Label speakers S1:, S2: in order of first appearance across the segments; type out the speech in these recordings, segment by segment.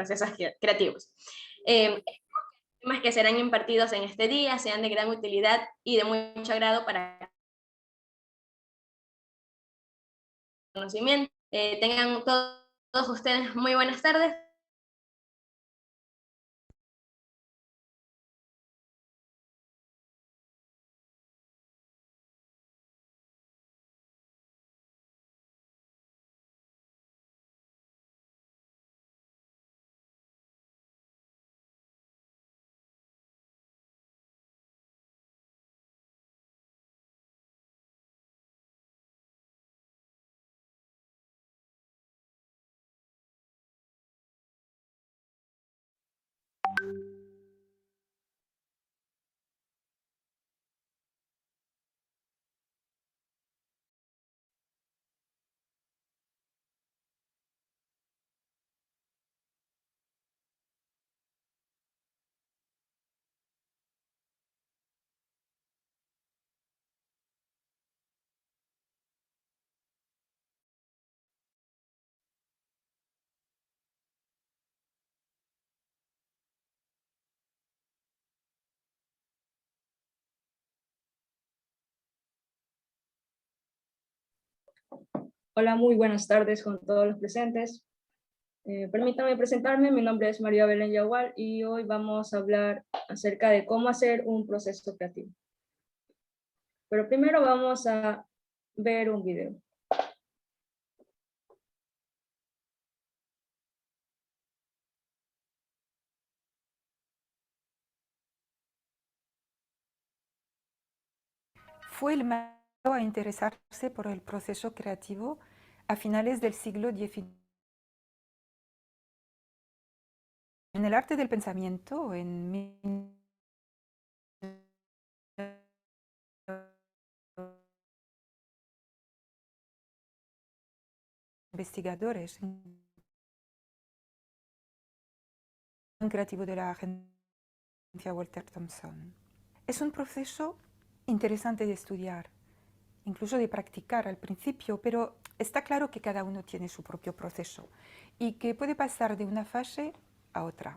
S1: procesos creativos. Los temas que serán impartidos en este día sean de gran utilidad y de mucho agrado para conocimiento. Tengan todos ustedes muy buenas tardes.
S2: Hola, muy buenas tardes con todos los presentes. Permítanme presentarme, mi nombre es María Belén Yagual y hoy vamos a hablar acerca de cómo hacer un proceso creativo. Pero primero vamos a ver un video.
S3: Fue el primero a interesarse por el proceso creativo a finales del siglo XIX. En el arte del pensamiento, investigadores creativo de la agencia Walter Thompson. Es un proceso interesante de estudiar, incluso de practicar al principio, pero está claro que cada uno tiene su propio proceso y que puede pasar de una fase a otra.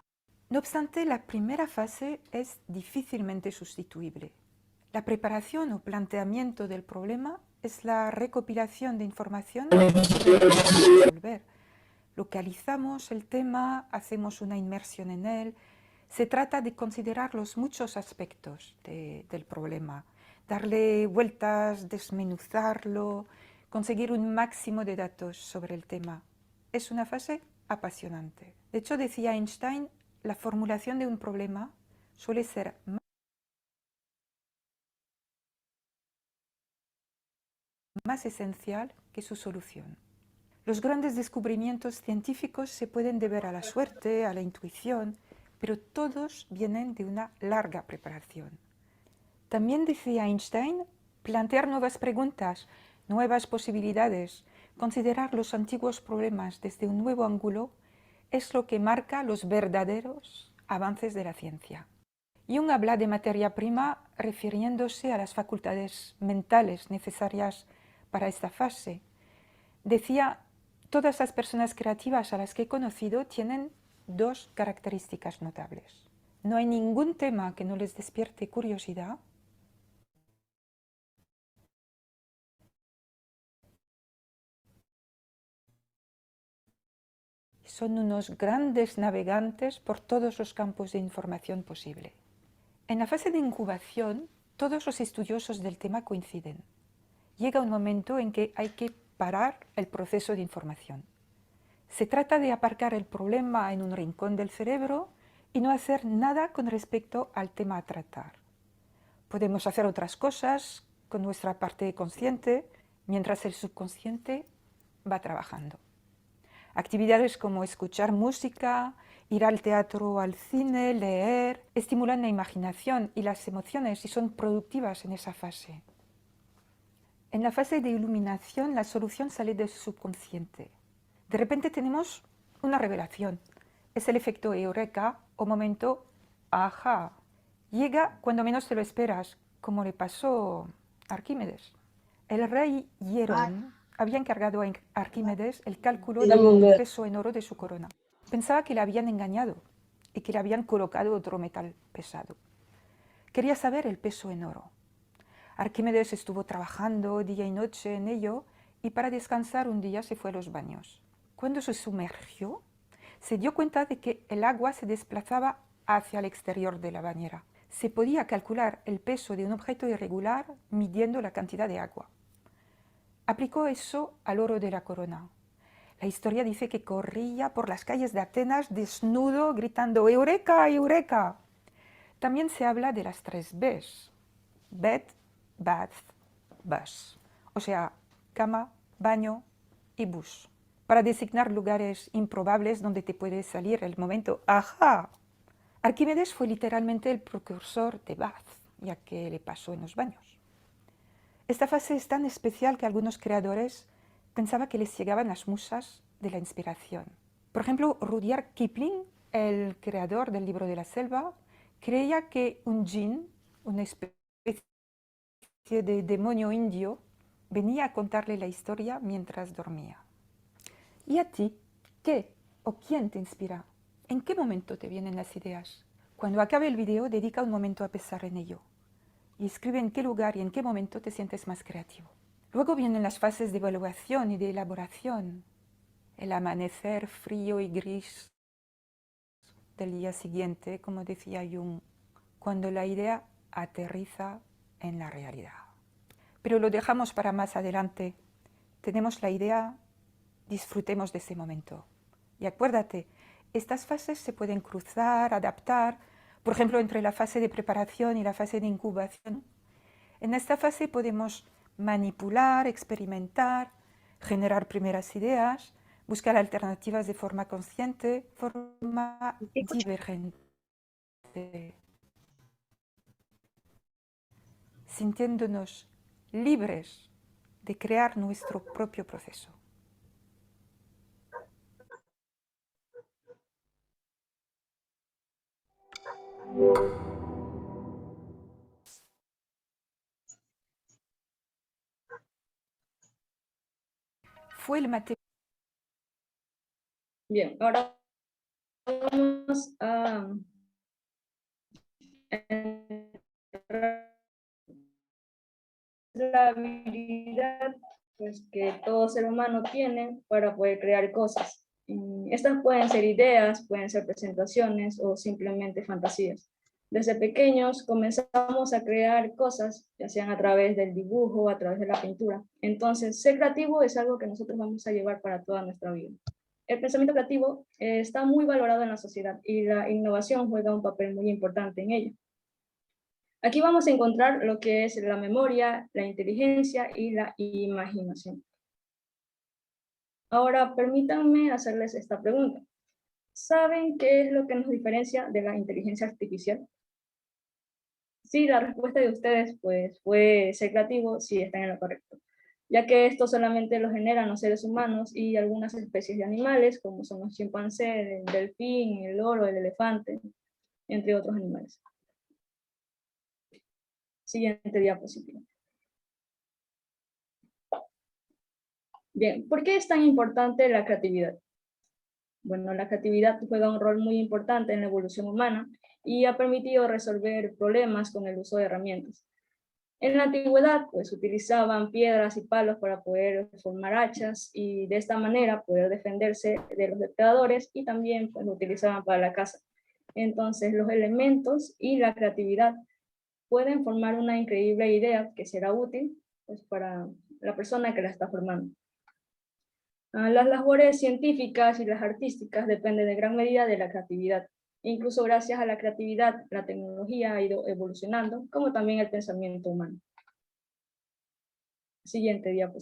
S3: No obstante, la primera fase es difícilmente sustituible. La preparación o planteamiento del problema es la recopilación de información para resolver. Localizamos el tema, hacemos una inmersión en él. Se trata de considerar los muchos aspectos del problema, darle vueltas, desmenuzarlo, conseguir un máximo de datos sobre el tema. Es una fase apasionante. De hecho, decía Einstein, la formulación de un problema suele ser más esencial que su solución. Los grandes descubrimientos científicos se pueden deber a la suerte, a la intuición, pero todos vienen de una larga preparación. También decía Einstein, plantear nuevas preguntas, nuevas posibilidades, considerar los antiguos problemas desde un nuevo ángulo es lo que marca los verdaderos avances de la ciencia. Jung habla de materia prima refiriéndose a las facultades mentales necesarias para esta fase. Decía, todas las personas creativas a las que he conocido tienen dos características notables. No hay ningún tema que no les despierte curiosidad son unos grandes navegantes por todos los campos de información posible. En la fase de incubación, todos los estudiosos del tema coinciden. Llega un momento en que hay que parar el proceso de información. Se trata de aparcar el problema en un rincón del cerebro y no hacer nada con respecto al tema a tratar. Podemos hacer otras cosas con nuestra parte consciente mientras el subconsciente va trabajando. Actividades como escuchar música, ir al teatro o al cine, leer, estimulan la imaginación y las emociones y son productivas en esa fase. En la fase de iluminación, la solución sale del subconsciente. De repente tenemos una revelación. Es el efecto eureka o momento ajá. Llega cuando menos te lo esperas, como le pasó a Arquímedes. El rey Hierón había encargado a Arquímedes el cálculo del peso en oro de su corona. Pensaba que le habían engañado y que le habían colocado otro metal pesado. Quería saber el peso en oro. Arquímedes estuvo trabajando día y noche en ello y para descansar un día se fue a los baños. Cuando se sumergió, se dio cuenta de que el agua se desplazaba hacia el exterior de la bañera. Se podía calcular el peso de un objeto irregular midiendo la cantidad de agua. Aplicó eso al oro de la corona. La historia dice que corría por las calles de Atenas desnudo, gritando ¡Eureka, Eureka! También se habla de las 3 Bs. Bed, bath, bus. O sea, cama, baño y bus. Para designar lugares improbables donde te puede salir el momento ¡ajá! Arquímedes fue literalmente el precursor de bath, ya que le pasó en los baños. Esta fase es tan especial que algunos creadores pensaban que les llegaban las musas de la inspiración. Por ejemplo, Rudyard Kipling, el creador del Libro de la Selva, creía que un jinn, una especie de demonio indio, venía a contarle la historia mientras dormía. ¿Y a ti? ¿Qué o quién te inspira? ¿En qué momento te vienen las ideas? Cuando acabe el video, dedica un momento a pensar en ello y escribe en qué lugar y en qué momento te sientes más creativo. Luego vienen las fases de evaluación y de elaboración. El amanecer frío y gris del día siguiente, como decía Jung, cuando la idea aterriza en la realidad. Pero lo dejamos para más adelante. Tenemos la idea, disfrutemos de ese momento. Y acuérdate, estas fases se pueden cruzar, adaptar, por ejemplo, entre la fase de preparación y la fase de incubación. En esta fase podemos manipular, experimentar, generar primeras ideas, buscar alternativas de forma consciente, forma divergente, sintiéndonos libres de crear nuestro propio proceso. Fue el material.
S2: Bien, ahora vamos a la habilidad pues, que todo ser humano tiene para poder crear cosas. Estas pueden ser ideas, pueden ser presentaciones o simplemente fantasías. Desde pequeños comenzamos a crear cosas, ya sean a través del dibujo o a través de la pintura. Entonces, ser creativo es algo que nosotros vamos a llevar para toda nuestra vida. El pensamiento creativo está muy valorado en la sociedad y la innovación juega un papel muy importante en ello. Aquí vamos a encontrar lo que es la memoria, la inteligencia y la imaginación. Ahora, permítanme hacerles esta pregunta. ¿Saben qué es lo que nos diferencia de la inteligencia artificial? Sí, la respuesta de ustedes pues, fue ser creativo, sí, están en lo correcto, ya que esto solamente lo generan los seres humanos y algunas especies de animales, como son los chimpancés, el delfín, el loro, el elefante, entre otros animales. Siguiente diapositiva. Bien, ¿por qué es tan importante la creatividad? Bueno, la creatividad juega un rol muy importante en la evolución humana y ha permitido resolver problemas con el uso de herramientas. En la antigüedad, pues utilizaban piedras y palos para poder formar hachas y de esta manera poder defenderse de los depredadores y también pues, lo utilizaban para la caza. Entonces, los elementos y la creatividad pueden formar una increíble idea que será útil pues, para la persona que la está formando. Las labores científicas y las artísticas dependen en gran medida de la creatividad. Incluso gracias a la creatividad, la tecnología ha ido evolucionando, como también el pensamiento humano. Siguiente diapositiva.